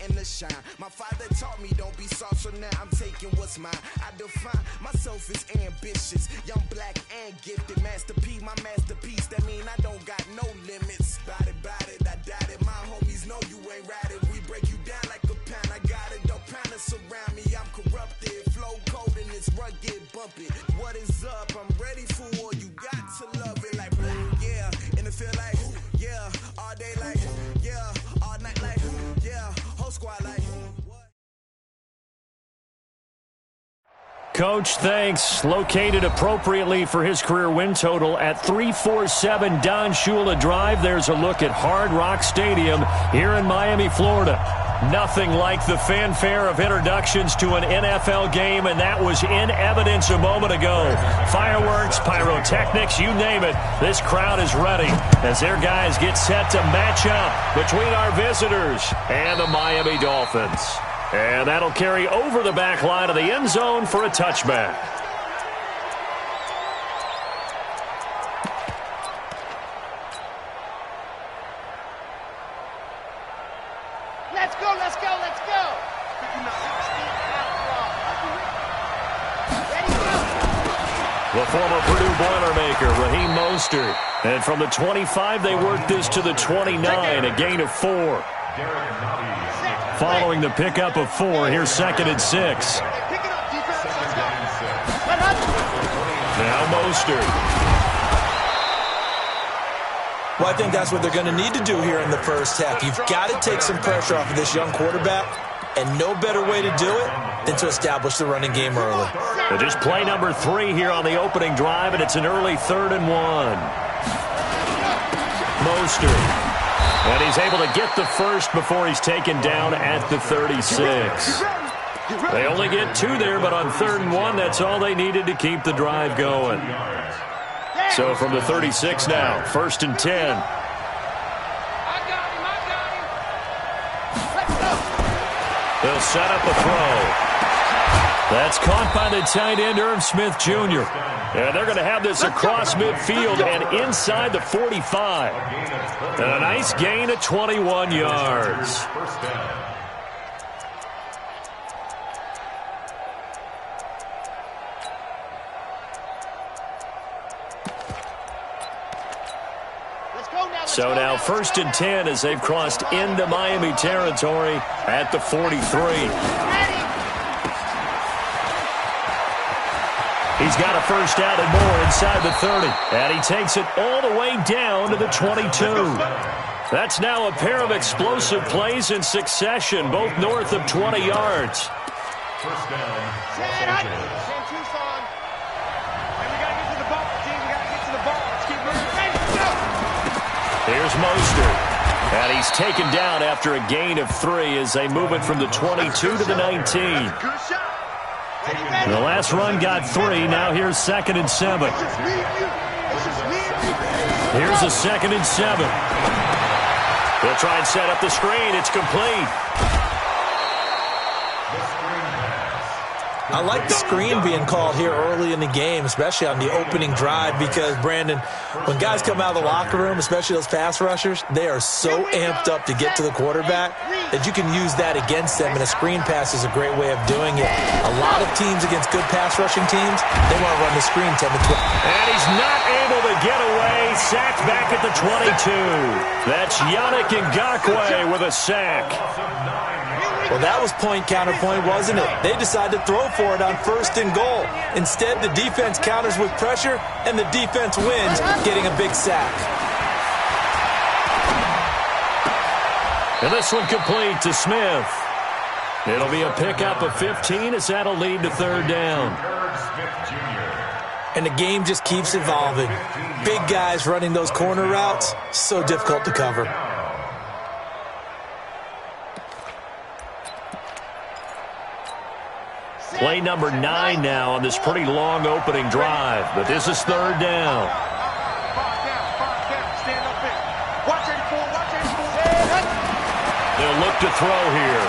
in the shine. My father taught me don't be soft, so now I'm taking what's mine. I define myself as ambitious, young, black, and gifted. Master P, my masterpiece. That mean I don't got no limits. Bout it, I doubt it. My homies know you ain't ratted. We break you down like a pound. I got it, don't pound us around me. I'm corrupted, flow cold and it's rugged, bumpy. What is up? I'm ready for war. You got to love it like yeah. In the field like yeah. All day like yeah. All night like yeah. Whole squad like what? Coach, thanks. Located appropriately for his career win total at 347 Don Shula Drive. There's a look at Hard Rock Stadium here in Miami, Florida. Nothing like the fanfare of introductions to an NFL game, and that was in evidence a moment ago. Fireworks, pyrotechnics, you name it. This crowd is ready as their guys get set to match up between our visitors and the Miami Dolphins. And that'll carry over the back line of the end zone for a touchback. Let's go, let's go, let's go. The former Purdue Boilermaker, Raheem Mostert. And from the 25, they work this to the 29, a gain of 4. Following the pickup of 4, here's 2nd and 6. Now Mostert. Well, I think that's what they're going to need to do here in the first half. You've got to take some pressure off of this young quarterback, and no better way to do it than to establish the running game early. So just play number 3 here on the opening drive, and it's an early 3rd and 1. Mostert. And he's able to get the first before he's taken down at the 36. They only get 2 there, but on 3rd and 1, that's all they needed to keep the drive going. So from the 36 now, 1st and 10. They'll set up a throw. That's caught by the tight end, Irv Smith Jr. And they're going to have this across midfield and inside the 45. And a nice gain of 21 yards. So now 1st and 10 as they've crossed into Miami territory at the 43. He's got a first down and more inside the 30. And he takes it all the way down to the 22. That's now a pair of explosive plays in succession, both north of 20 yards. First down. Here's Mostert. And he's taken down after a gain of 3 as they move it from the 22 to the 19. The last run got 3. Now here's 2nd and 7. Here's a 2nd and 7. They'll try and set up the screen. It's complete. I like the screen being called here early in the game, especially on the opening drive, because, Brandon, when guys come out of the locker room, especially those pass rushers, they are so amped up to get to the quarterback that you can use that against them, and a screen pass is a great way of doing it. A lot of teams against good pass rushing teams, they want to run the screen 10 to 12. And he's not able to get away. Sacked back at the 22. That's Yannick Ngakoue with a sack. Well, that was point counterpoint, wasn't it? They decided to throw for it on 1st and goal. Instead, the defense counters with pressure, and the defense wins, getting a big sack. And this one complete to Smith. It'll be a pickup of 15 as that'll lead to 3rd down. And the game just keeps evolving. Big guys running those corner routes, so difficult to cover. Play number 9 now on this pretty long opening drive, but this is 3rd down. They'll look to throw here.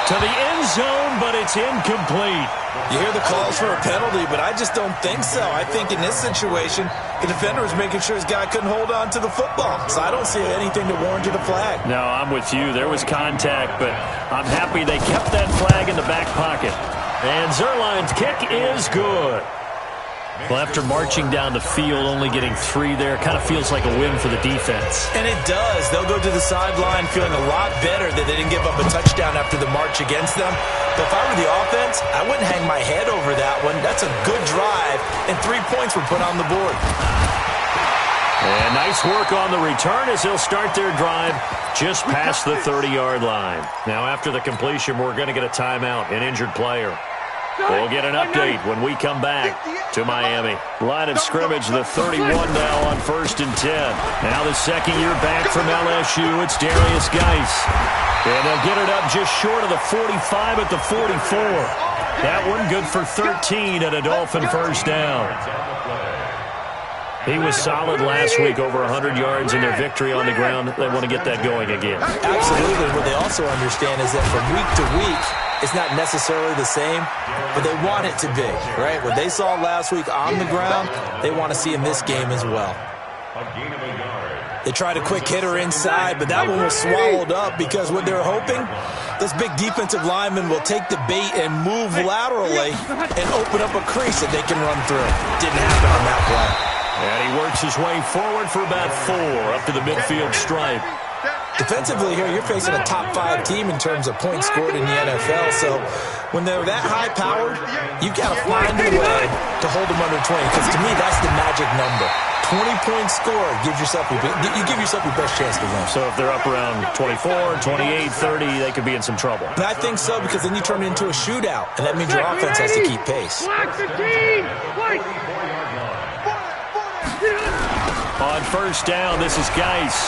to the end zone, but it's incomplete. You hear the calls for a penalty, but I just don't think so. I think in this situation, the defender was making sure his guy couldn't hold on to the football. So I don't see anything to warrant a flag. No, I'm with you. There was contact, but I'm happy they kept that flag in the back pocket. And Zerline's kick is good. Well, after marching down the field, only getting 3 there, kind of feels like a win for the defense. And it does. They'll go to the sideline feeling a lot better that they didn't give up a touchdown after the march against them. But if I were the offense, I wouldn't hang my head over that one. That's a good drive, and 3 points were put on the board. And nice work on the return as they'll start their drive just past the 30-yard line. Now, after the completion, we're going to get a timeout, an injured player. We'll get an update when we come back to Miami. Line of scrimmage, the 31 now on 1st and 10. Now the second year back from LSU, it's Darius Geis. And they'll get it up just short of the 45 at the 44. That one good for 13 and a Dolphin first down. He was solid last week, over 100 yards in their victory on the ground. They want to get that going again. Absolutely. What they also understand is that from week to week, it's not necessarily the same, but they want it to be, right? What they saw last week on the ground, they want to see in this game as well. They tried a quick hitter inside, but that one was swallowed up because what they're hoping, those big defensive linemen will take the bait and move laterally and open up a crease that they can run through. Didn't happen on that play. And he works his way forward for about 4 up to the midfield stripe. Defensively here, you're facing a top 5 team in terms of points scored in the NFL. So when they're that high-powered, you got to find a way to hold them under 20. Because to me, that's the magic number. 20 points scored, you give yourself your best chance to win. So if they're up around 24, 28, 30, they could be in some trouble. But I think so, because then you turn it into a shootout, and that means your offense has to keep pace. On first down, this is Geis.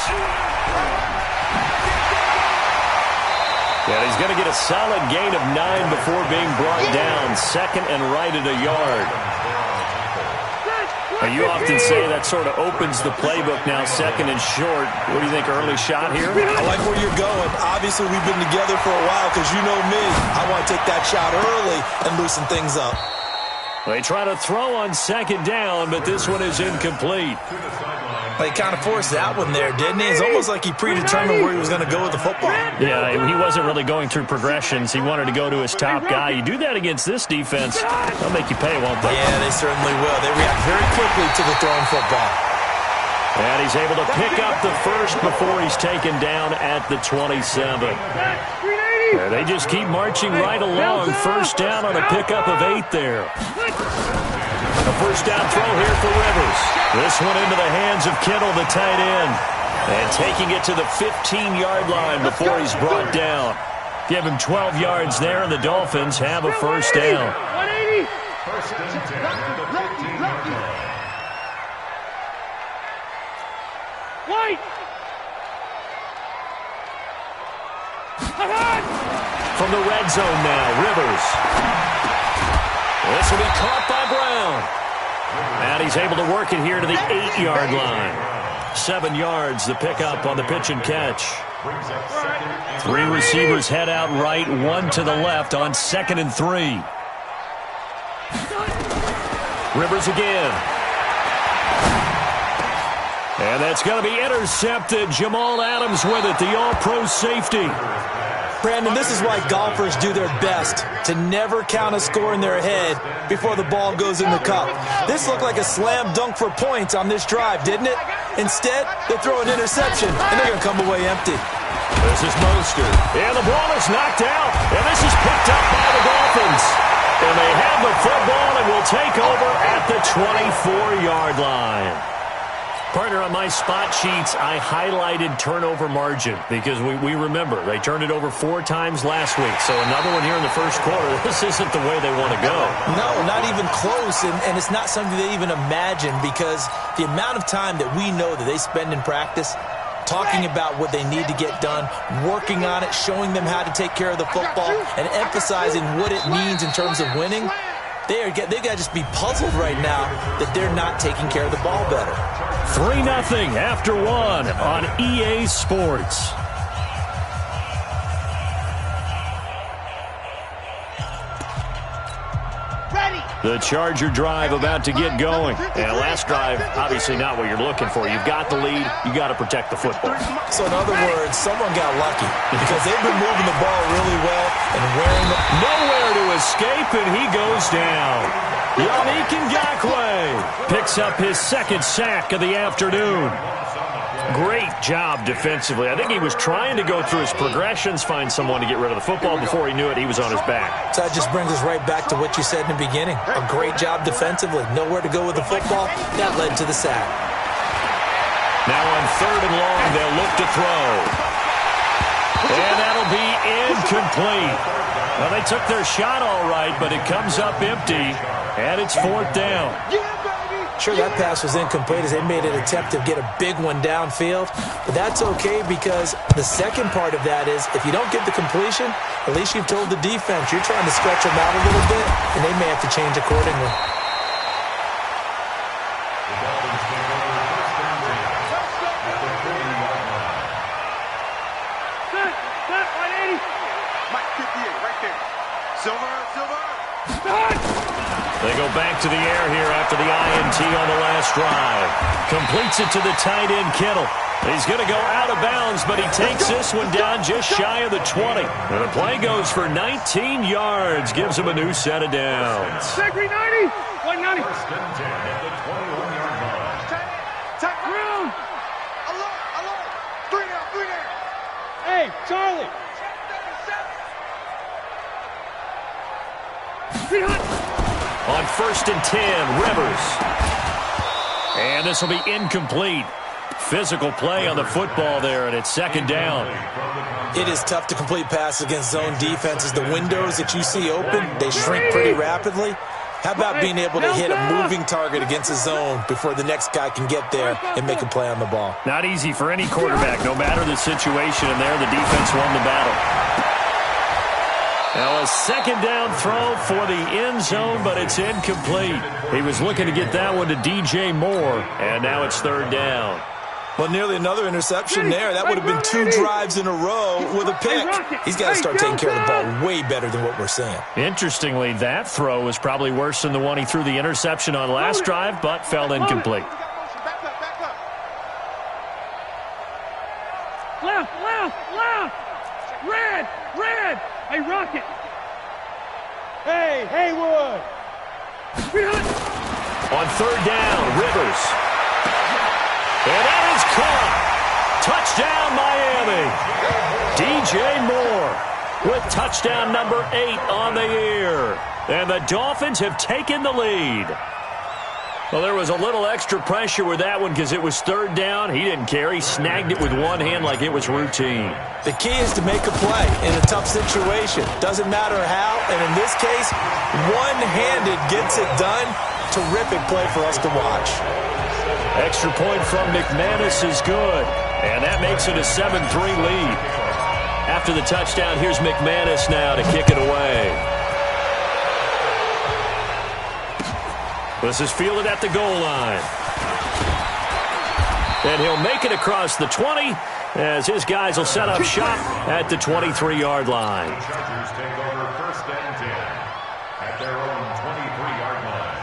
And he's going to get a solid gain of 9 before being brought down. 2nd and right at a yard. Now, you often say that sort of opens the playbook now, 2nd and short. What do you think, early shot here? I like where you're going. Obviously, we've been together for a while because you know me. I want to take that shot early and loosen things up. They try to throw on 2nd down, but this one is incomplete. He kind of forced that one there, didn't he? It's almost like he predetermined where he was going to go with the football. Yeah, he wasn't really going through progressions. He wanted to go to his top guy. You do that against this defense, they'll make you pay, won't they? Yeah, they certainly will. They react very quickly to the thrown football. And he's able to pick up the first before he's taken down at the 27. And they just keep marching right along. First down on a pickup of 8 there. A first down throw here for Rivers. This one into the hands of Kittle, the tight end. And taking it to the 15-yard line before he's brought down. Give him 12 yards there, and the Dolphins have a first down. 180. First and 10 at the 15-yard line. White. From the red zone now, Rivers. This will be caught by Brown. And he's able to work it here to the 8-yard line. 7 yards, the pickup on the pitch and catch. 3 receivers head out right, 1 to the left on 2nd and 3. Rivers again. And that's going to be intercepted. Jamal Adams with it, the all-pro safety. Brandon, this is why golfers do their best to never count a score in their head before the ball goes in the cup. This looked like a slam dunk for points on this drive, didn't it? Instead, they throw an interception, and they're going to come away empty. This is Mostert. And the ball is knocked out, and this is picked up by the Dolphins. And they have the football and will take over at the 24-yard line. Partner, on my spot sheets, I highlighted turnover margin because we remember they turned it over 4 times last week. So another one here in the first quarter. This isn't the way they want to go. No, not even close, and it's not something they even imagine because the amount of time that we know that they spend in practice talking about what they need to get done, working on it, showing them how to take care of the football, and emphasizing what it means in terms of winning. They got to just be puzzled right now that they're not taking care of the ball better. 3-0 after 1 on EA Sports. The Charger drive about to get going. And last drive, obviously not what you're looking for. You've got the lead. You got to protect the football. So in other words, someone got lucky because they've been moving the ball really well and wearing it. Nowhere to escape, and he goes down. Yannick Ngakoue picks up his second sack of the afternoon. Great job defensively. I think he was trying to go through his progressions, find someone to get rid of the football. Before he knew it, he was on his back. So that just brings us right back to what you said in the beginning. A great job defensively. Nowhere to go with the football. That led to the sack. Now on 3rd and long, they'll look to throw. And that'll be incomplete. Well, they took their shot all right, but it comes up empty, and it's 4th down. Sure, that pass was incomplete as they made an attempt to get a big one downfield. But that's okay because the second part of that is if you don't get the completion, at least you've told the defense you're trying to stretch them out a little bit, and they may have to change accordingly. They go back to the air here after the INT on the last drive. Completes it to the tight end, Kittle. He's going to go out of bounds, but he takes this one down just shy of the 20. And the play goes for 19 yards. Gives him a new set of downs. 190. 190. First and 10 at the 21-yard line. Tight room. Alert. 3 down. Hey, Charlie. 300. On 1st and 10, Rivers. And this will be incomplete. Physical play on the football there, and it's 2nd down. It is tough to complete passes against zone defenses. The windows that you see open, they shrink pretty rapidly. How about being able to hit a moving target against a zone before the next guy can get there and make a play on the ball? Not easy for any quarterback, no matter the situation, and there the defense won the battle. Now a 2nd down throw for the end zone, but it's incomplete. He was looking to get that one to DJ Moore, and now it's 3rd down. Well, nearly another interception there. That would have been 2 drives in a row with a pick. He's got to start taking care of the ball way better than what we're seeing. Interestingly, that throw was probably worse than the one he threw the interception on last drive, but fell incomplete. Left. Red. Hey, Rocket. Hey, Haywood. On 3rd down, Rivers. And that is caught. Touchdown, Miami. DJ Moore with touchdown number 8 on the year. And the Dolphins have taken the lead. Well, there was a little extra pressure with that one because it was 3rd down. He didn't care. He snagged it with one hand like it was routine. The key is to make a play in a tough situation. Doesn't matter how, and in this case, one-handed gets it done. Terrific play for us to watch. Extra point from McManus is good, and that makes it a 7-3 lead. After the touchdown, here's McManus now to kick it away. This is fielded at the goal line. And he'll make it across the 20 as his guys will set up shop at the 23-yard line. The Chargers take over 1st and 10 at their own 23-yard line.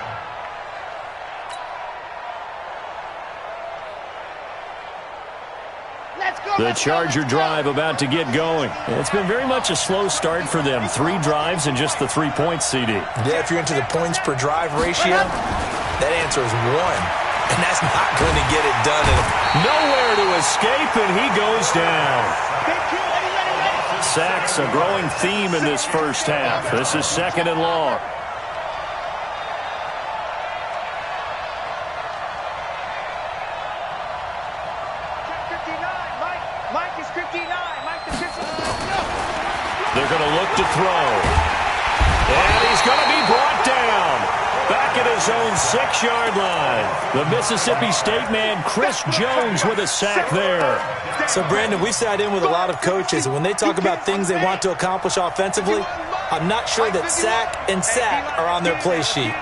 The Charger drive about to get going. It's been very much a slow start for them. 3 drives and just the 3 points, CD. Yeah, if you're into the points per drive ratio, that answer is 1. And that's not going to get it done. Nowhere to escape, and he goes down. Sacks, a growing theme in this first half. This is 2nd and long. They're going to look to throw. And he's going to be brought down. Back at his own 6-yard line. The Mississippi State man, Chris Jones, with a sack there. So, Brandon, we sat in with a lot of coaches, and when they talk about things they want to accomplish offensively, I'm not sure that sack and sack are on their play sheet.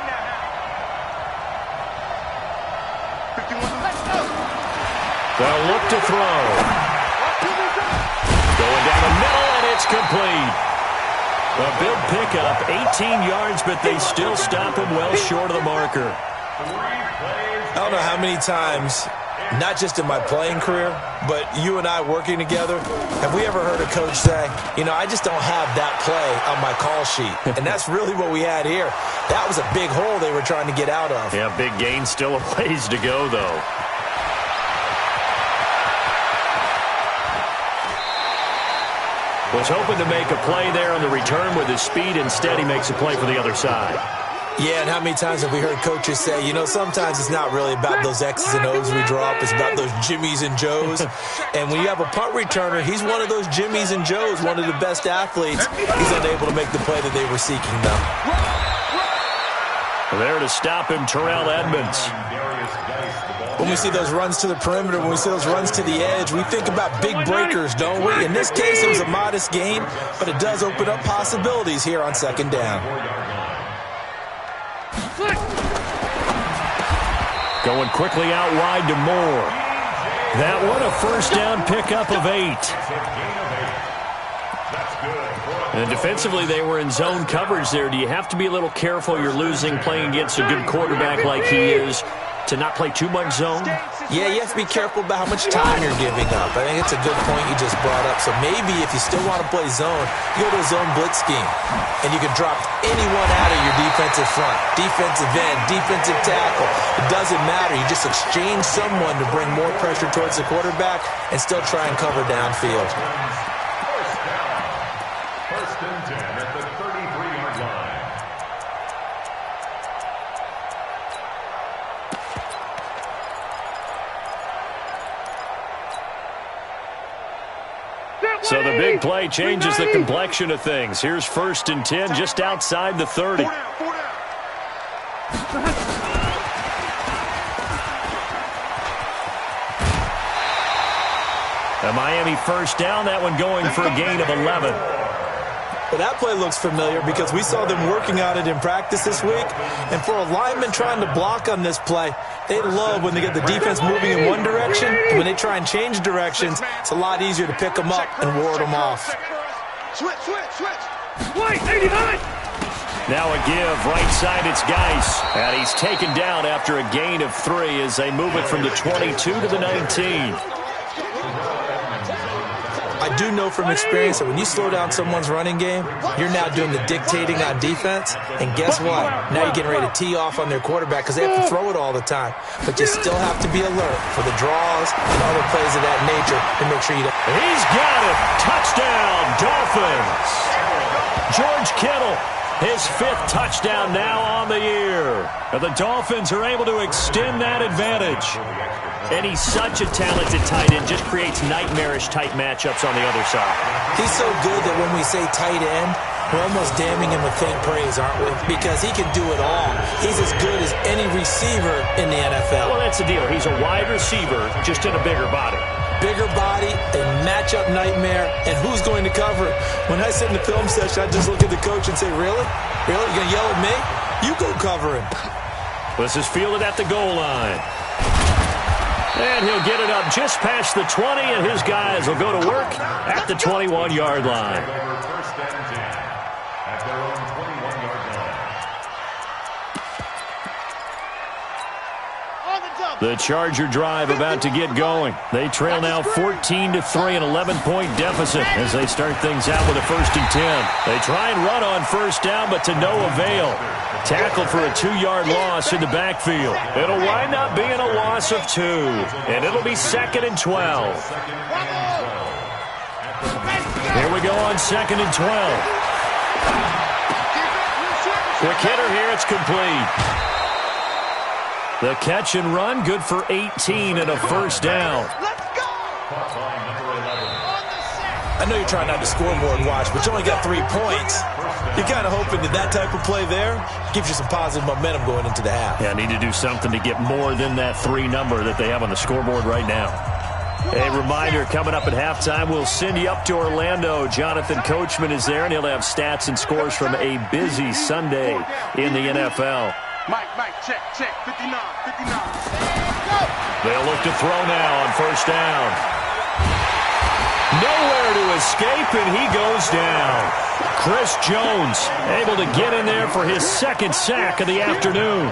They'll look to throw. Going down the middle, and it's complete. A big pickup, 18 yards, but they still stop him well short of the marker. I don't know how many times, not just in my playing career, but you and I working together, have we ever heard a coach say, I just don't have that play on my call sheet. And that's really what we had here. That was a big hole they were trying to get out of. Yeah, big gain, still a ways to go, though. Was hoping to make a play there on the return with his speed. Instead, he makes a play for the other side. Yeah, and how many times have we heard coaches say, sometimes it's not really about those X's and O's we draw up. It's about those Jimmies and Joes. And when you have a punt returner, he's one of those Jimmies and Joes, one of the best athletes. He's unable to make the play that they were seeking, though. There to stop him, Terrell Edmonds. When we see those runs to the perimeter, when we see those runs to the edge, we think about big breakers, don't we? In this case, it was a modest gain, but it does open up possibilities here on second down. Going quickly out wide to Moore. That one a first down pickup of 8. And defensively, they were in zone coverage there. Do you have to be a little careful? You're losing playing against a good quarterback like he is to not play too much zone? Yeah, you have to be careful about how much time you're giving up. I think it's a good point you just brought up. So maybe if you still want to play zone, you go to a zone blitz scheme. And you can drop anyone out of your defensive front. Defensive end, defensive tackle. It doesn't matter. You just exchange someone to bring more pressure towards the quarterback and still try and cover downfield. First and 10 at the 33-yard line. So the big play changes the complexion of things. Here's first and 10 just outside the 30. A Miami first down, that one going for a gain of 11. Well, that play looks familiar because we saw them working on it in practice this week. And for a lineman trying to block on this play, they love when they get the defense moving in one direction. And when they try and change directions, it's a lot easier to pick them up and ward them off. Switch. Wait, 89. Now a give, right side, it's Geis. And he's taken down after a gain of 3 as they move it from the 22 to the 19. I do know from experience that when you slow down someone's running game, you're now doing the dictating on defense. And guess what? Now you're getting ready to tee off on their quarterback because they have to throw it all the time. But you still have to be alert for the draws and other plays of that nature to make sure you don't. He's got it. Touchdown, Dolphins. George Kittle, his 5th touchdown now on the year. And the Dolphins are able to extend that advantage. And he's such a talented tight end, just creates nightmarish-type matchups on the other side. He's so good that when we say tight end, we're almost damning him with faint praise, aren't we? Because he can do it all. He's as good as any receiver in the NFL. Well, that's the deal. He's a wide receiver, just in a bigger body. Bigger body, a matchup nightmare, and who's going to cover it? When I sit in the film session, I just look at the coach and say, really? Really? You're going to yell at me? You go cover him. This is fielded at the goal line. And he'll get it up just past the 20, and his guys will go to work at the 21-yard line. First and 10 at their own 21-yard line. The Charger drive about to get going. They trail now 14-3, an 11-point deficit as they start things out with a first and 10. They try and run on first down, but to no avail. Tackled for a 2-yard loss in the backfield. It'll wind up being a loss of 2, and it'll be 2nd and 12. Here we go on 2nd and 12. Quick hitter here, it's complete. The catch and run, good for 18 and a first down. I know you're trying not to scoreboard watch, but you only got 3 points. You're kind of hoping that type of play there gives you some positive momentum going into the half. Yeah, need to do something to get more than that 3 number that they have on the scoreboard right now. A reminder, coming up at halftime, we'll send you up to Orlando. Jonathan Coachman is there, and he'll have stats and scores from a busy Sunday in the NFL. Mike, check, 59. They'll look to throw now on first down. Nowhere to escape, and he goes down. Chris Jones able to get in there for his second sack of the afternoon.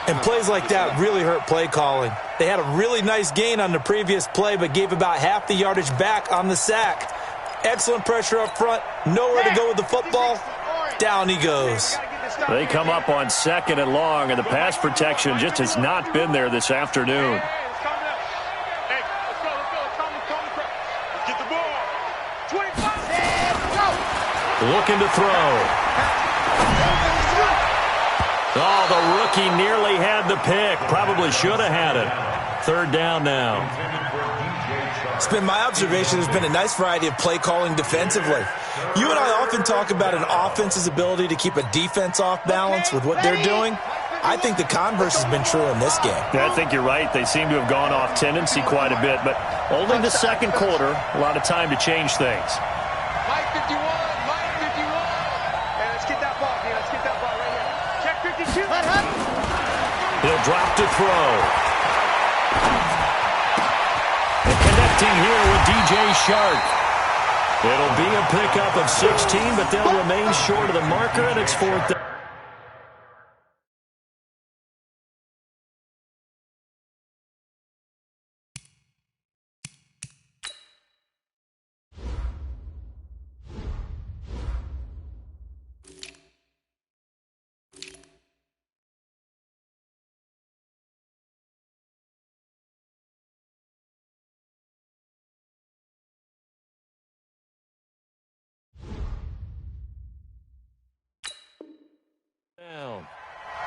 And plays like that really hurt play calling. They had a really nice gain on the previous play, but gave about half the yardage back on the sack. Excellent pressure up front. Nowhere to go with the football. Down he goes. They come up on 2nd and long, and the pass protection just has not been there this afternoon. Looking to throw. Oh, the rookie nearly had the pick. Probably should have had it. 3rd down now. It's been my observation there's been a nice variety of play calling defensively. You and I often talk about an offense's ability to keep a defense off balance with what they're doing. I think the converse has been true in this game. I think you're right. They seem to have gone off tendency quite a bit, but only the 2nd quarter. A lot of time to change things. Mike 51, Mike 51. Hey, let's get that ball, man. Let's get that ball right here. Check 52. He'll drop to throw. And connecting here with DJ Shark. It'll be a pickup of 16, but they'll remain short of the marker, and it's 4th down.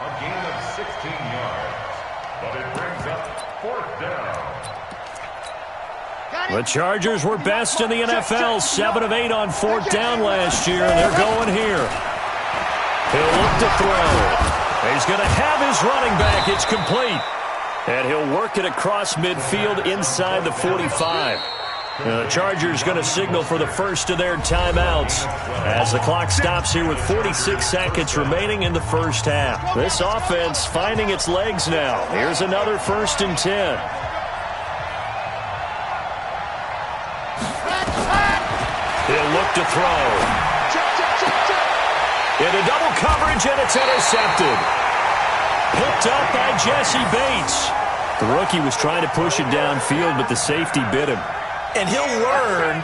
A gain of 16 yards, but it brings up 4th down. The Chargers were best in the NFL, 7 of 8 on 4th down last year, and they're going here. He'll look to throw. He's going to have his running back. It's complete. And he'll work it across midfield inside the 45. The Chargers going to signal for the first of their timeouts as the clock stops here with 46 seconds remaining in the first half. This offense finding its legs now. Here's another 1st and 10. He'll look to throw. Into double coverage, and it's intercepted. Picked up by Jesse Bates. The rookie was trying to push it downfield, but the safety bit him. And he'll learn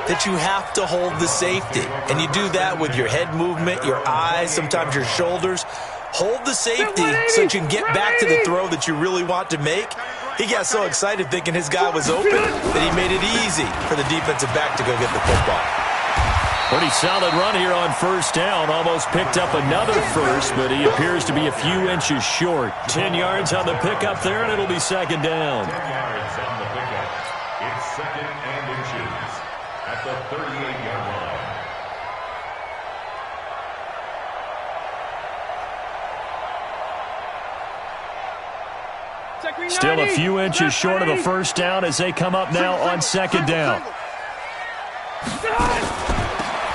that you have to hold the safety. And you do that with your head movement, your eyes, sometimes your shoulders. Hold the safety so that you can get back to the throw that you really want to make. He got so excited thinking his guy was open that he made it easy for the defensive back to go get the football. Pretty solid run here on 1st down. Almost picked up another first, but he appears to be a few inches short. 10 yards on the pickup there, and it'll be 2nd down. 10 yards on the pickup. It's 2nd and inches at the 38-yard line. Still a few inches short of the 1st down as they come up now on 2nd down.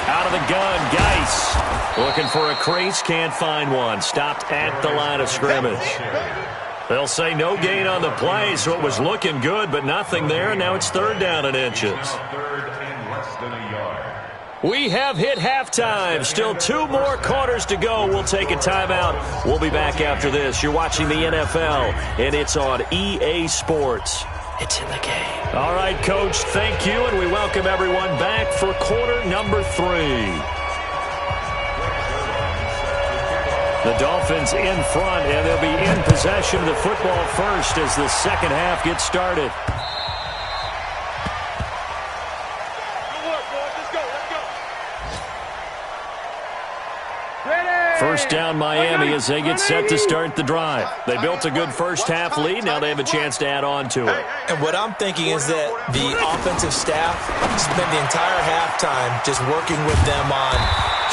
Out of the gun, Geis. Looking for a crease, can't find one. Stopped at the line of scrimmage. They'll say no gain on the play, so it was looking good, but nothing there. Now it's 3rd down and inches. 3rd and less than a yard. We have hit halftime. Still 2 more quarters to go. We'll take a timeout. We'll be back after this. You're watching the NFL, and it's on EA Sports. It's in the game. All right, Coach, thank you, and we welcome everyone back for quarter number 3. The Dolphins in front, and they'll be in possession of the football first as the 2nd half gets started. First down Miami as they get set to start the drive. They built a good first half lead. Now they have a chance to add on to it. And what I'm thinking is that the offensive staff spent the entire halftime just working with them on,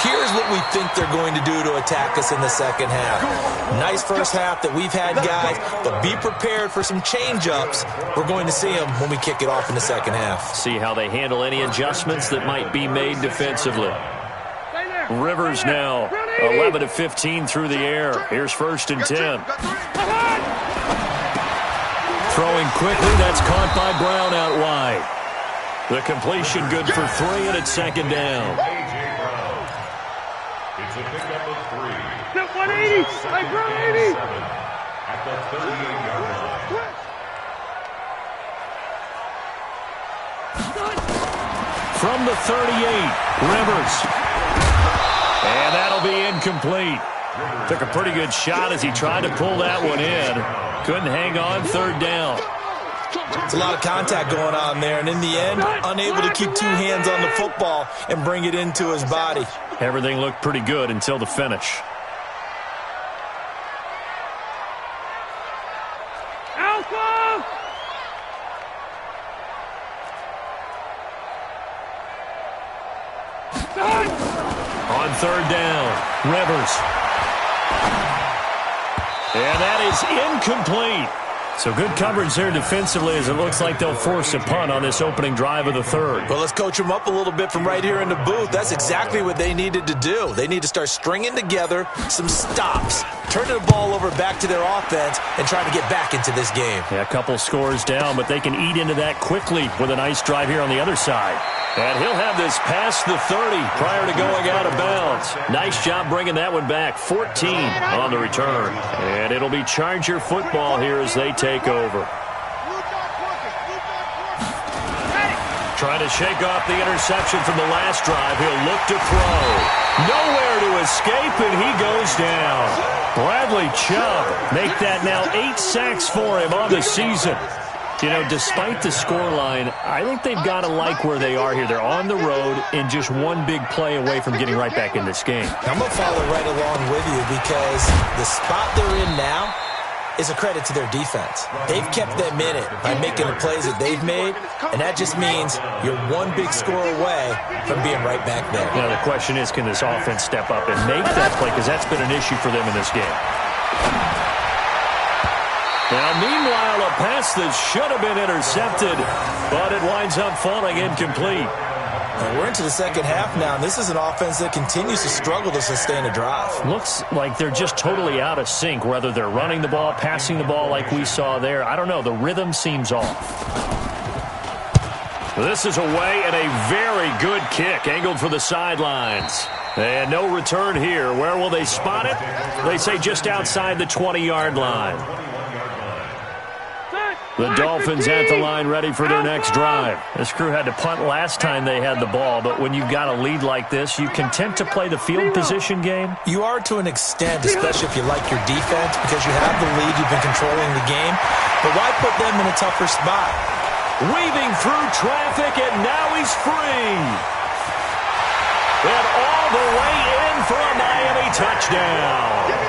here's what we think they're going to do to attack us in the 2nd half. Nice first half that we've had, guys, but be prepared for some change-ups. We're going to see them when we kick it off in the 2nd half. See how they handle any adjustments that might be made defensively. Rivers now 11 of 15 through the air. Here's 1st and 10. Throwing quickly, that's caught by Brown out wide. The completion good for 3, and it's second down. A.J. Brown. It's a pickup of 3. Hit 180. I grow 80. At the 38-yard line. From the 38, Rivers. And that'll be incomplete. Took a pretty good shot as he tried to pull that one in. Couldn't hang on, third down. It's a lot of contact going on there, and in the end, unable to keep 2 hands on the football and bring it into his body. Everything looked pretty good until the finish. Alpha! On third down, Rivers. And that is incomplete. So good coverage there defensively as it looks like they'll force a punt on this opening drive of the third. Well, let's coach them up a little bit from right here in the booth. That's exactly what they needed to do. They need to start stringing together some stops, turning the ball over back to their offense, and trying to get back into this game. Yeah, a couple scores down, but they can eat into that quickly with a nice drive here on the other side. And he'll have this past the 30 prior to going out of bounds. Nice job bringing that one back. 14 on the return. And it'll be Charger football here as they take over. Trying to shake off the interception from the last drive. He'll look to throw. Nowhere to escape, and he goes down. Bradley Chubb make that now 8 sacks for him on the season. You know, despite the scoreline, I think they've got to like where they are here. They're on the road and just one big play away from getting right back in this game. I'm going to follow right along with you because the spot they're in now is a credit to their defense. They've kept them in it by making the plays that they've made, and that just means you're one big score away from being right back there. Now, the question is, can this offense step up and make that play? Because that's been an issue for them in this game. Now, meanwhile, a pass that should have been intercepted, but it winds up falling incomplete. And we're into the second half now, and this is an offense that continues to struggle to sustain a drive. Looks like they're just totally out of sync, whether they're running the ball, passing the ball like we saw there. I don't know. The rhythm seems off. This is away and a very good kick, angled for the sidelines. And no return here. Where will they spot it? They say just outside the 20-yard line. The Dolphins at the line ready for their next drive. This crew had to punt last time they had the ball, but when you've got a lead like this, you content to play the field position game? You are to an extent, especially if you like your defense, because you have the lead, you've been controlling the game. But why put them in a tougher spot? Weaving through traffic, and now he's free. And all the way in for a Miami touchdown.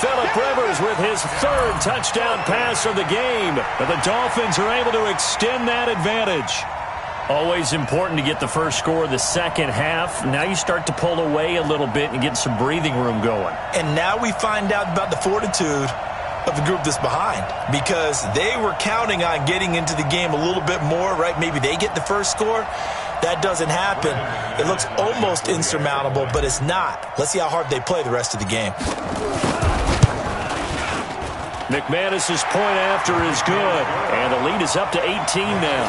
Phillip Rivers with his 3rd touchdown pass of the game. And the Dolphins are able to extend that advantage. Always important to get the first score of the second half. Now you start to pull away a little bit and get some breathing room going. And now we find out about the fortitude of the group that's behind, because they were counting on getting into the game a little bit more, right? Maybe they get the first score. That doesn't happen. It looks almost insurmountable, but it's not. Let's see how hard they play the rest of the game. McManus's point after is good, and the lead is up to 18 now.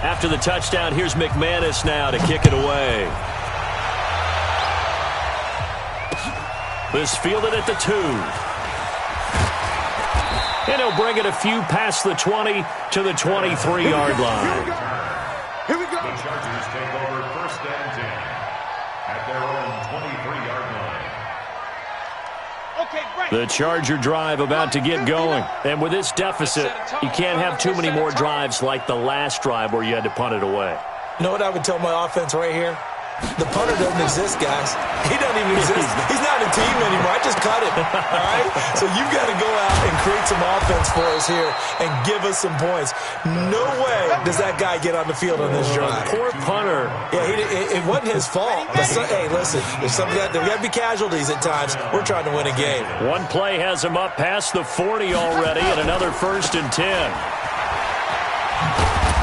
After the touchdown, here's McManus now to kick it away. This fielded at the 2. And he'll bring it a few past the 20 to the 23-yard line. Here we go. The Chargers take over 1st and 10 at their own 23-yard line. Okay, Brent. The Charger drive about to get going. And with this deficit, you can't have too many more drives like the last drive where you had to punt it away. You know what I would tell my offense right here? The punter doesn't exist, guys. He doesn't even exist. He's not a team anymore. I just cut him, all right? So you've got to go out and create some offense for us here and give us some points. No way does that guy get on the field on this drive. Poor punter. Yeah, it wasn't his fault. But hey, listen, there's got to be casualties at times. We're trying to win a game. One play has him up past the 40 already, and another 1st and 10.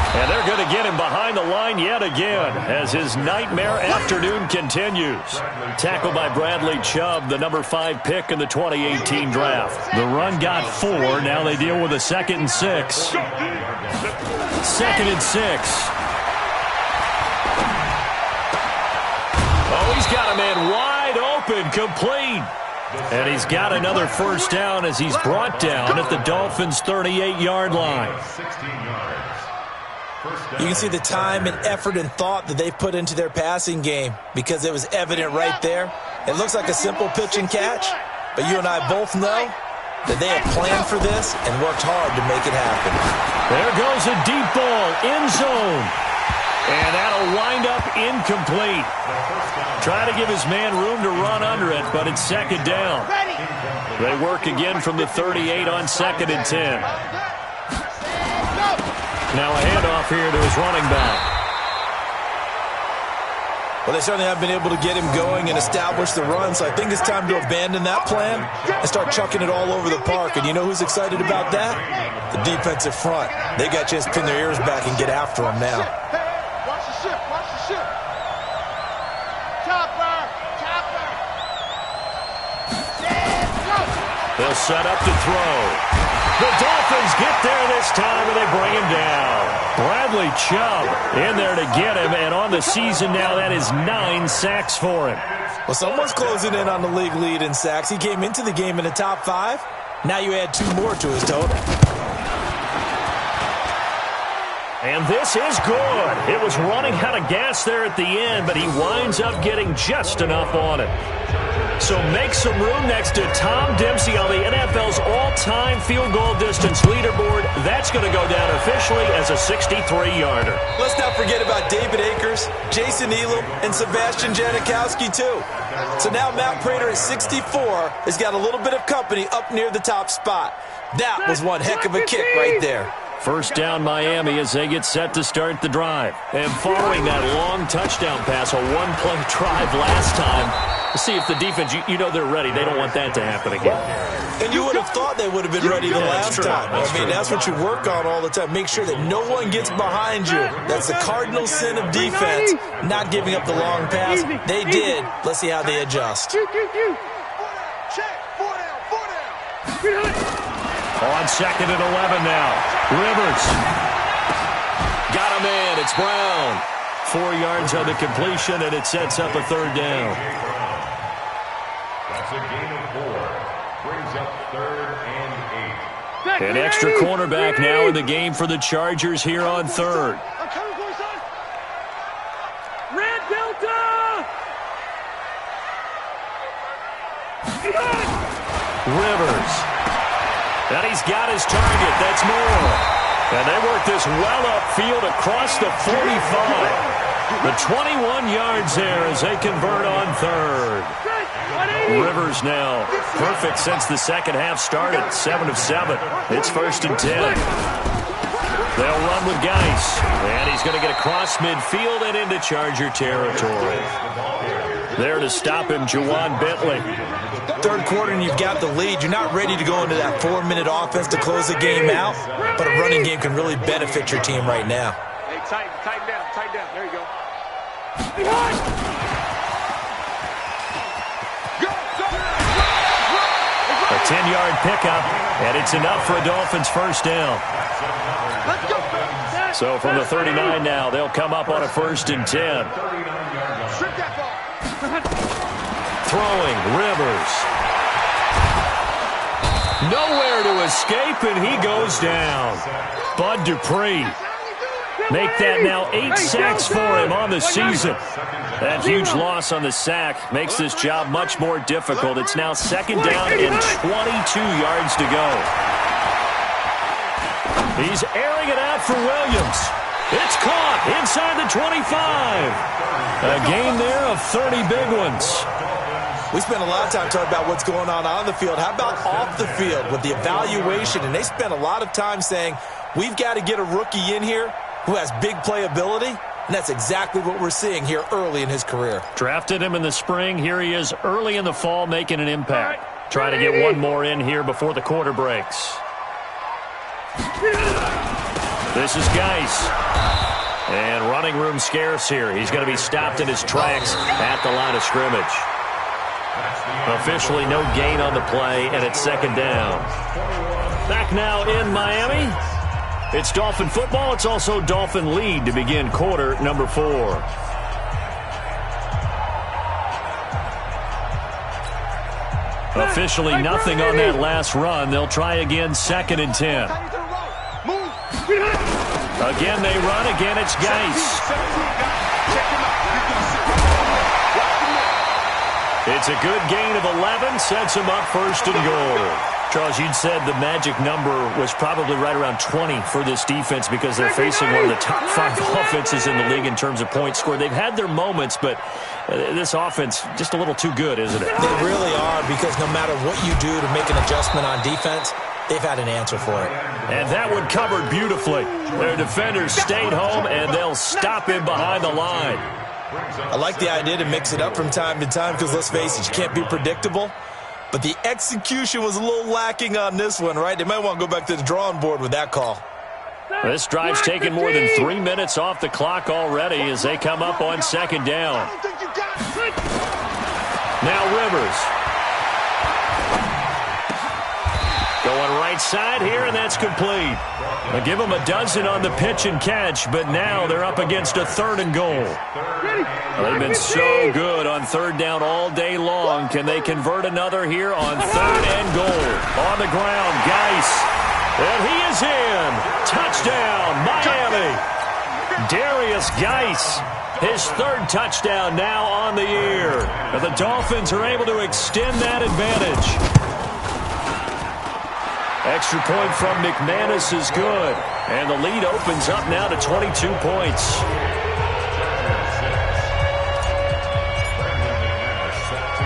And they're going to get him behind the line yet again as his nightmare afternoon continues. Tackled by Bradley Chubb, the number 5 pick in the 2018 draft. The run got 4. Now they deal with a 2nd and 6. 2nd and 6. Oh, he's got a man wide open, complete. And he's got another 1st down as he's brought down at the Dolphins' 38-yard line. 16 yards. You can see the time and effort and thought that they put into their passing game because it was evident right there. It looks like a simple pitch and catch, but you and I both know that they have planned for this and worked hard to make it happen. There goes a deep ball, end zone. And that'll wind up incomplete. Try to give his man room to run under it, but it's 2nd down. They work again from the 38 on 2nd and 10. Now a handoff here to his running back. Well, they certainly have been able to get him going and establish the run, so I think it's time to abandon that plan and start chucking it all over the park. And you know who's excited about that? The defensive front. They got to just pin their ears back and get after him now. Watch the ship, watch the ship. Chopper, chopper. They'll set up to throw. The Dolphins get there this time, and they bring him down. Bradley Chubb in there to get him, and on the season now, that is 9 sacks for him. Well, someone's closing in on the league lead in sacks. He came into the game in the top 5. Now you add 2 more to his total. And this is good. It was running out of gas there at the end, but he winds up getting just enough on it. So make some room next to Tom Dempsey on the NFL's all-time field goal distance leaderboard. That's going to go down officially as a 63-yarder. Let's not forget about David Akers, Jason Elam, and Sebastian Janikowski, too. So now Matt Prater at 64 has got a little bit of company up near the top spot. That was one heck of a kick right there. 1st down Miami as they get set to start the drive. And following that long touchdown pass, a one-play drive last time, see if the defense, you know they're ready. They don't want that to happen again. And you would have thought they would have been ready the last time. I mean, that's what you work on all the time. Make sure that no one gets behind you. That's the cardinal sin of defense, not giving up the long pass. They did. Let's see how they adjust. Check, 4 down. On 2nd and 11 now. Rivers. Got a man. It's Brown. 4 yards on the completion, and it sets up a 3rd down. That's a gain of 4. Brings up 3rd and 8. An extra cornerback now in the game for the Chargers here on 3rd. Red Delta! Rivers. And he's got his target. That's Moore. And they work this well upfield across the 45. The 21 yards there as they convert on 3rd. Rivers now perfect since the second half started. 7 of 7. It's 1st and 10. They'll run with Geis. And he's going to get across midfield and into Charger territory. There to stop him, Juwan Bentley. 3rd quarter and you've got the lead. You're not ready to go into that 4-minute offense to close the game out, but a running game can really benefit your team right now. Hey, tighten down. There you go. A 10-yard pickup, and it's enough for a Dolphins 1st down. Let's go. So from the 39 now, they'll come up on a 1st and 10. Strip that ball. Throwing, Rivers. Nowhere to escape, and he goes down. Bud Dupree. Make that now 8 sacks for him on the season. That huge loss on the sack makes this job much more difficult. It's now 2nd down and 22 yards to go. He's airing it out for Williams. It's caught inside the 25. A gain there of 30 big ones. We spent a lot of time talking about what's going on the field. How about off the field with the evaluation? And they spent a lot of time saying, we've got to get a rookie in here who has big playability. And that's exactly what we're seeing here early in his career. Drafted him in the spring. Here he is early in the fall making an impact. Trying to get one more in here before the quarter breaks. This is Geis. And running room scarce here. He's going to be stopped in his tracks at the line of scrimmage. Officially no gain on the play, and it's second down. Back now in Miami. It's Dolphin football. It's also Dolphin lead to begin quarter number 4. Officially nothing on that last run. They'll try again, 2nd and 10. Again they run. Again it's Geis. It's a good gain of 11. Sets him up 1st and goal. Charles, you'd said the magic number was probably right around 20 for this defense because they're facing one of the top 5 offenses in the league in terms of points scored. They've had their moments, but this offense just a little too good, isn't it? They really are, because no matter what you do to make an adjustment on defense, they've had an answer for it. And that one covered beautifully. Their defenders stayed home, and they'll stop him behind the line. I like the idea to mix it up from time to time because, let's face it, you can't be predictable. But the execution was a little lacking on this one, right? They might want to go back to the drawing board with that call. This drive's taken more than 3 minutes off the clock already as they come up on 2nd down. Now Rivers. Going right side here, and that's complete. They'll give them a dozen on the pitch and catch, but now they're up against a 3rd and goal. They've been so good on 3rd down all day long. Can they convert another here on 3rd and goal? On the ground, Geis. And he is in. Touchdown, Miami. Darius Geis, his 3rd touchdown now on the year. And the Dolphins are able to extend that advantage. Extra point from McManus is good. And the lead opens up now to 22 points.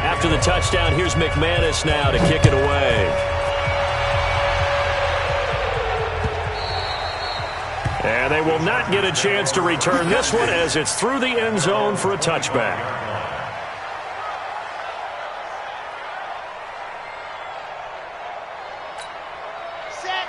After the touchdown, here's McManus now to kick it away. And they will not get a chance to return this one as it's through the end zone for a touchback.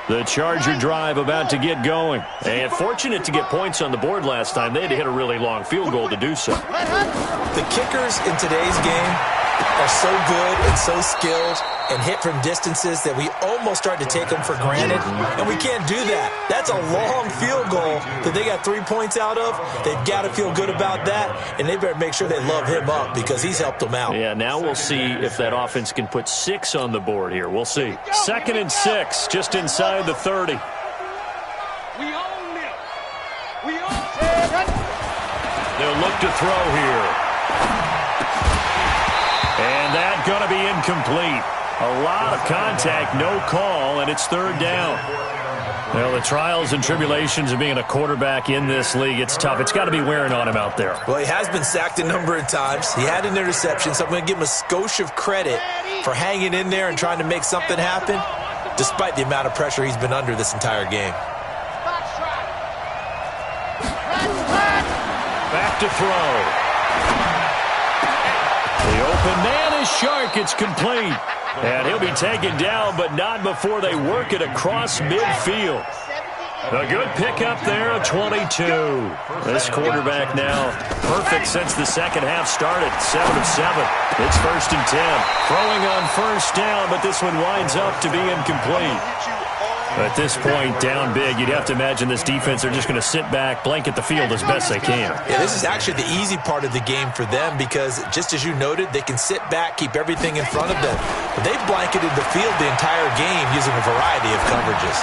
The Charger drive about to get going. And fortunate to get points on the board last time. They had to hit a really long field goal to do so. The kickers in today's game are so good and so skilled and hit from distances that we almost start to take them for granted. And we can't do that. That's a long field goal that they got 3 points out of. They've got to feel good about that. And they better make sure they love him up because he's helped them out. Yeah, now we'll see if that offense can put 6 on the board here. We'll see. 2nd and 6, just inside the 30. We own it. We own it. They'll look to throw here. And that's going to be incomplete. A lot of contact, no call, and it's 3rd down. Well, the trials and tribulations of being a quarterback in this league, it's tough. It's got to be wearing on him out there. Well, he has been sacked a number of times. He had an interception, so I'm going to give him a skosh of credit for hanging in there and trying to make something happen, despite the amount of pressure he's been under this entire game. Back to throw. The open man is Shark. It's complete. And he'll be taken down, but not before they work it across midfield. A good pickup there of 22. This quarterback now perfect since the second half started. 7 of 7. It's 1st and 10. Throwing on 1st down, but this one winds up to be incomplete. At this point, down big, you'd have to imagine this defense are just going to sit back, blanket the field as best they can. Yeah, this is actually the easy part of the game for them because, just as you noted, they can sit back, keep everything in front of them. But they've blanketed the field the entire game using a variety of coverages.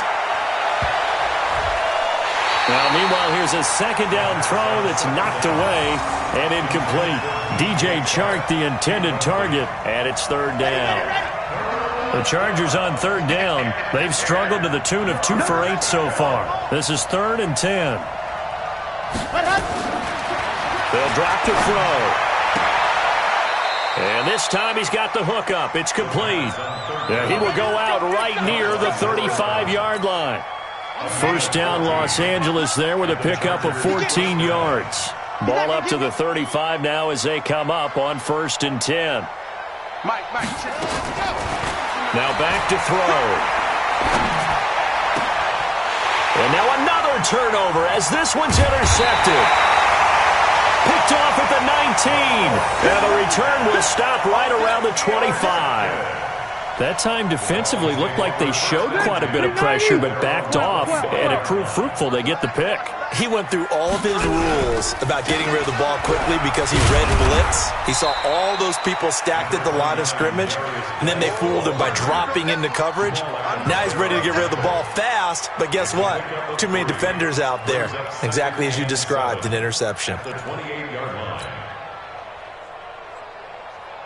Now, meanwhile, here's a 2nd down throw that's knocked away and incomplete. DJ Chark, the intended target, and it's 3rd down. The Chargers on 3rd down. They've struggled to the tune of 2 for 8 so far. This is 3rd and 10. They'll drop to throw. And this time he's got the hook up. It's complete. He will go out right near the 35-yard line. First down, Los Angeles there with a pickup of 14 yards. Ball up to the 35 now as they come up on 1st and 10. Now back to throw. And now another turnover as this one's intercepted. Picked off at the 19. And the return will stop right around the 25. That time defensively looked like they showed quite a bit of pressure but backed off, and it proved fruitful. They get the pick. He went through all of his rules about getting rid of the ball quickly because he read blitz. He saw all those people stacked at the line of scrimmage, and then they fooled him by dropping into coverage. Now he's ready to get rid of the ball fast, but guess what? Too many defenders out there. Exactly as you described, an interception.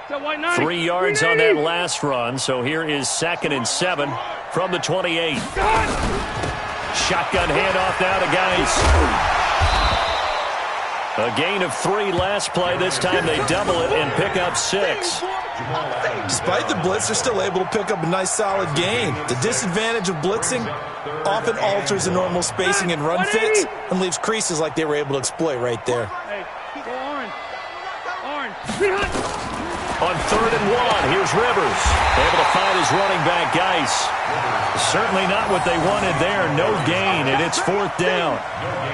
3 yards on that last run, so here is 2nd and 7 from the 28. Shotgun handoff now to Geis. A gain of 3 last play. This time they double it and pick up 6. Despite the blitz, they're still able to pick up a nice solid gain. The disadvantage of blitzing often alters the normal spacing and run fits and leaves creases like they were able to exploit right there. On 3rd and 1, here's Rivers. Able to find his running back, Geis. Certainly not what they wanted there. No gain, and it's 4th down.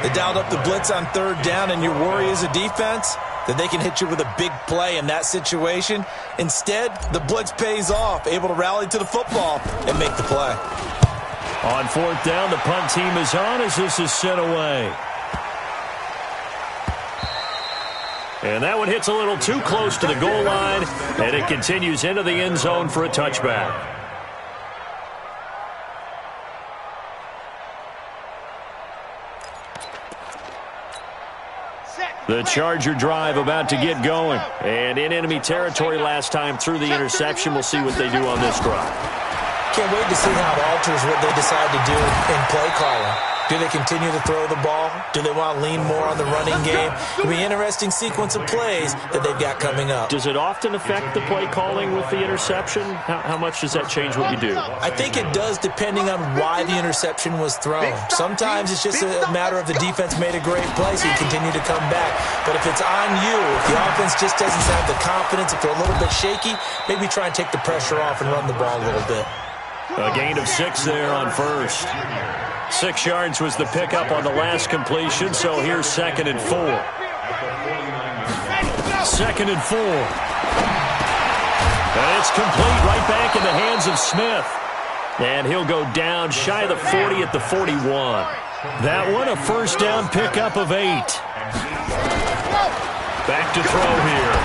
They dialed up the blitz on 3rd down, and your worry as a defense that they can hit you with a big play in that situation. Instead, the blitz pays off, able to rally to the football and make the play. On 4th down, the punt team is on as this is sent away. And that one hits a little too close to the goal line, and it continues into the end zone for a touchback. The Charger drive about to get going. And in enemy territory last time through the interception. We'll see what they do on this drive. Can't wait to see how it alters what they decide to do in play calling. Do they continue to throw the ball? Do they want to lean more on the running game? It'll be an interesting sequence of plays that they've got coming up. Does it often affect the play calling with the interception? How much does that change what you do? I think it does depending on why the interception was thrown. Sometimes it's just a matter of the defense made a great play, so you continue to come back. But if it's on you, if the offense just doesn't have the confidence, if they're a little bit shaky, maybe try and take the pressure off and run the ball a little bit. A gain of 6 there on 1st. 6 yards was the pickup on the last completion, so here's 2nd and 4. 2nd and 4. And it's complete right back in the hands of Smith. And he'll go down shy of the 40 at the 41. That one a first down pickup of 8. Back to throw here.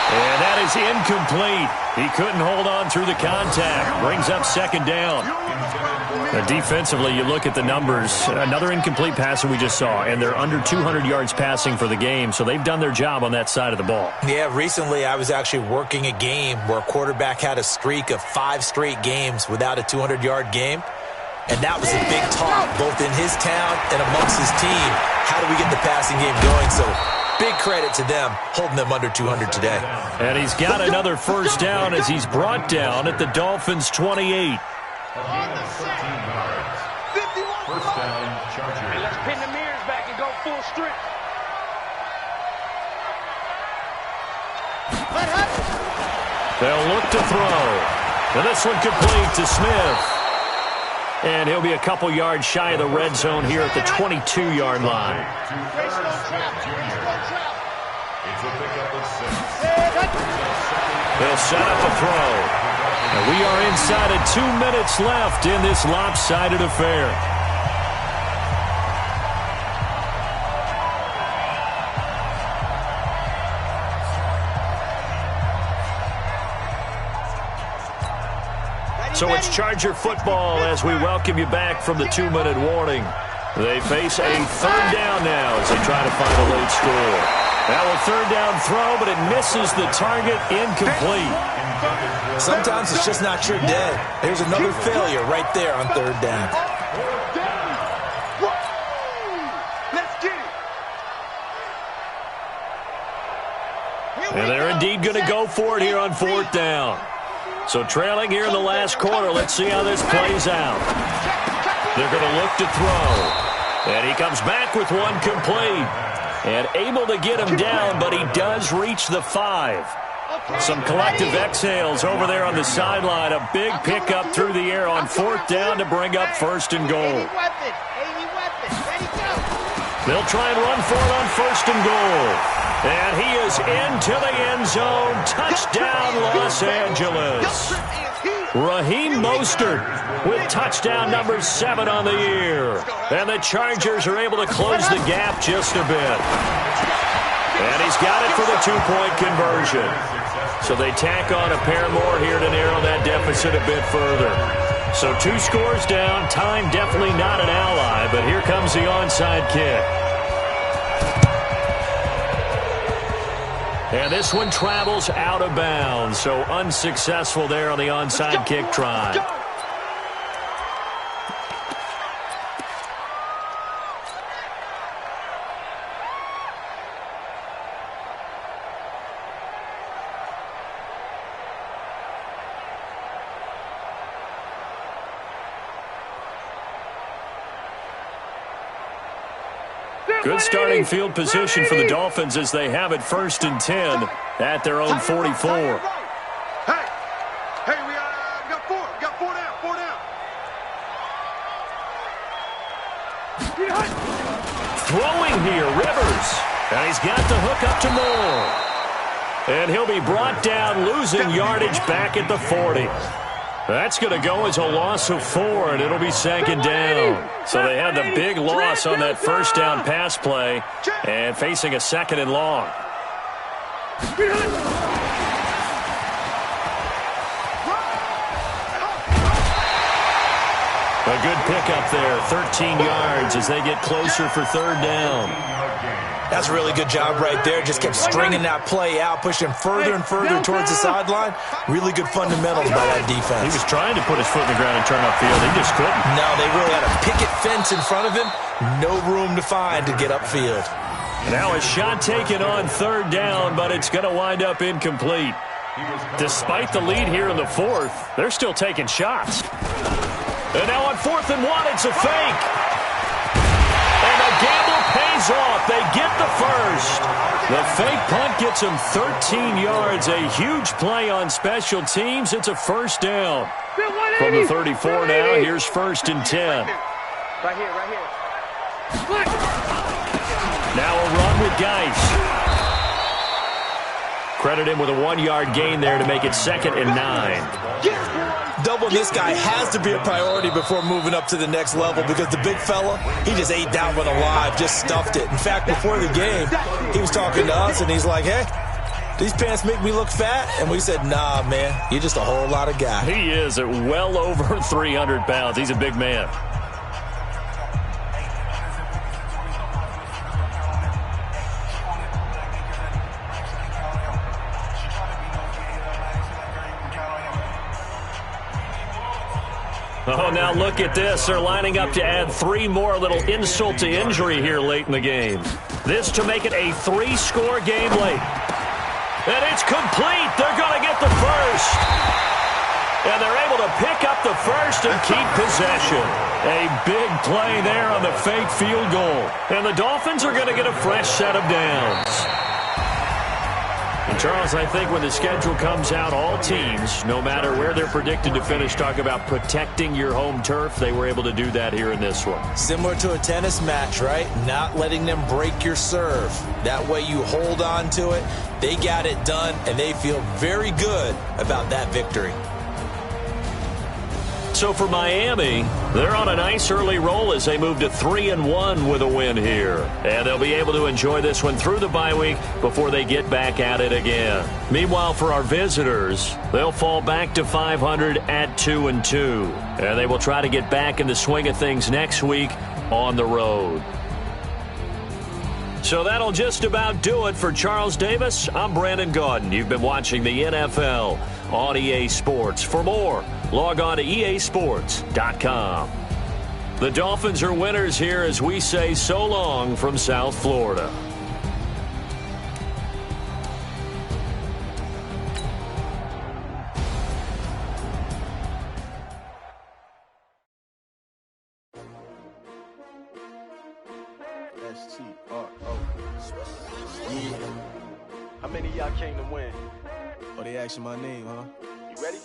And that is incomplete. He couldn't hold on through the contact. Brings up 2nd down. Defensively, you look at the numbers. Another incomplete pass that we just saw, and they're under 200 yards passing for the game, so they've done their job on that side of the ball. Yeah, recently I was actually working a game where a quarterback had a streak of 5 straight games without a 200-yard game, and that was a big talk both in his town and amongst his team. How do we get the passing game going? So big credit to them, holding them under 200 today. And he's got another first down as he's brought down at the Dolphins' 28. First down, Chargers. Hey, let's pin the mirrors back and go full strength. They'll look to throw. And this one complete to Smith. And he'll be a couple yards shy of the red zone here at the 22-yard line. It's a pickup of 6. They'll set up a throw. And we are inside of 2 minutes left in this lopsided affair. So it's Charger football as we welcome you back from the 2-minute warning. They face a 3rd down now as they try to find a late score. Now a 3rd down throw, but it misses the target, incomplete. Sometimes it's just not your day. There's another failure right there on 3rd down. Let's get it. They're indeed going to go for it here on 4th down. So trailing here in the last quarter. Let's see how this plays out. They're going to look to throw. And he comes back with one complete. And able to get him down, but he does reach the 5. Some collective exhales over there on the sideline. A big pickup through the air on 4th down to bring up 1st and goal. They'll try and run for it on 1st and goal. And he is into the end zone. Touchdown, Los Angeles. Raheem Mostert with touchdown number 7 on the year. And the Chargers are able to close the gap just a bit. And he's got it for the 2-point conversion. So they tack on a pair more here to narrow that deficit a bit further. So 2 scores down. Time definitely not an ally, but here comes the onside kick. And this one travels out of bounds, so unsuccessful there on the onside kick try. Good starting field position for the Dolphins as they have it 1st and 10 at their own 44. Hey, we got 4. We got 4 down. 4 down. Throwing here, Rivers. And he's got the hook up to Moore. And he'll be brought down, losing yardage back at the 40. That's going to go as a loss of 4, and it'll be 2nd down. So they had the big loss on that 1st down pass play and facing a 2nd and long. A good pickup there, 13 yards as they get closer for 3rd down. That's a really good job right there. Just kept stringing that play out, pushing further and further towards the sideline. Really good fundamentals by that defense. He was trying to put his foot in the ground and turn upfield. He just couldn't. No, they really had a picket fence in front of him. No room to find to get upfield. Now a shot taken on 3rd down, but it's going to wind up incomplete. Despite the lead here in the 4th, they're still taking shots. And now on 4th and 1, it's a fake. And the gamble pays off. They get the first. The fake punt gets them 13 yards. A huge play on special teams. It's a 1st down. From the 34 now, here's 1st and 10. Right here. Now a run with Geis. Credit him with a 1-yard gain there to make it 2nd and 9. Doubling this guy has to be a priority before moving up to the next level because the big fella, he just ate that one alive, just stuffed it. In fact, before the game, he was talking to us, and he's like, hey, these pants make me look fat? And we said, nah, man, you're just a whole lot of guy. He is at well over 300 pounds. He's a big man. Oh, now look at this. They're lining up to add 3 more, little insult to injury here late in the game. This to make it a 3-score game late. And it's complete. They're going to get the first. And they're able to pick up the first and keep possession. A big play there on the fake field goal. And the Dolphins are going to get a fresh set of downs. And Charles, I think when the schedule comes out, all teams, no matter where they're predicted to finish, talk about protecting your home turf. They were able to do that here in this one. Similar to a tennis match, right? Not letting them break your serve. That way you hold on to it. They got it done, and they feel very good about that victory. So for Miami, they're on a nice early roll as they move to 3-1 with a win here. And they'll be able to enjoy this one through the bye week before they get back at it again. Meanwhile, for our visitors, they'll fall back to 500 at 2-2. And they will try to get back in the swing of things next week on the road. So that'll just about do it for Charles Davis. I'm Brandon Gaudin. You've been watching the NFL on EA Sports. For more, log on to easports.com. The Dolphins are winners here as we say so long from South Florida. S-T-R-O. Yeah. How many of y'all came to win? Oh, they asking my name, huh? You ready?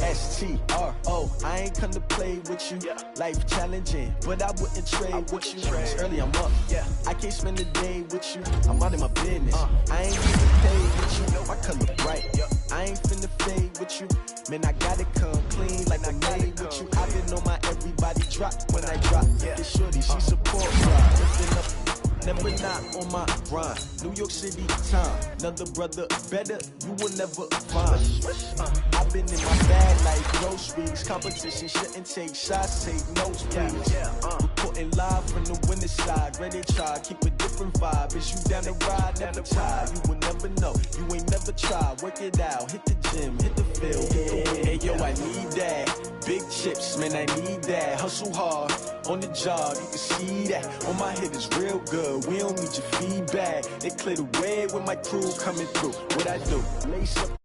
S-T-R-O. I ain't come to play with you. Yeah. Life challenging, but I wouldn't trade with you. It's early, I'm up. Yeah. I can't spend a day with you. I'm out of my business. I ain't even paid with you. My color bright. Yeah. I ain't finna fade with you. Man, I gotta come clean like I made with you. I've been on my everybody drop when I drop. Yeah. This shorty, she support ride. Lifting up. Never not on my grind. New York City time. Another brother better, you will never find. I've been in my bag like groceries. Competition shouldn't take shots, take notes, please. Reporting live from the winning side. Ready to try, keep a different vibe. Is you down the ride? Never try. You will never know. You ain't never tried. Work it out. Hit the gym, hit the field. Hey yo, I need that. Big chips, man, I need that. Hustle hard on the job, you can see that. On my head is real good. We don't need your feedback. They clear the way with my crew coming through. What I do? Lace up.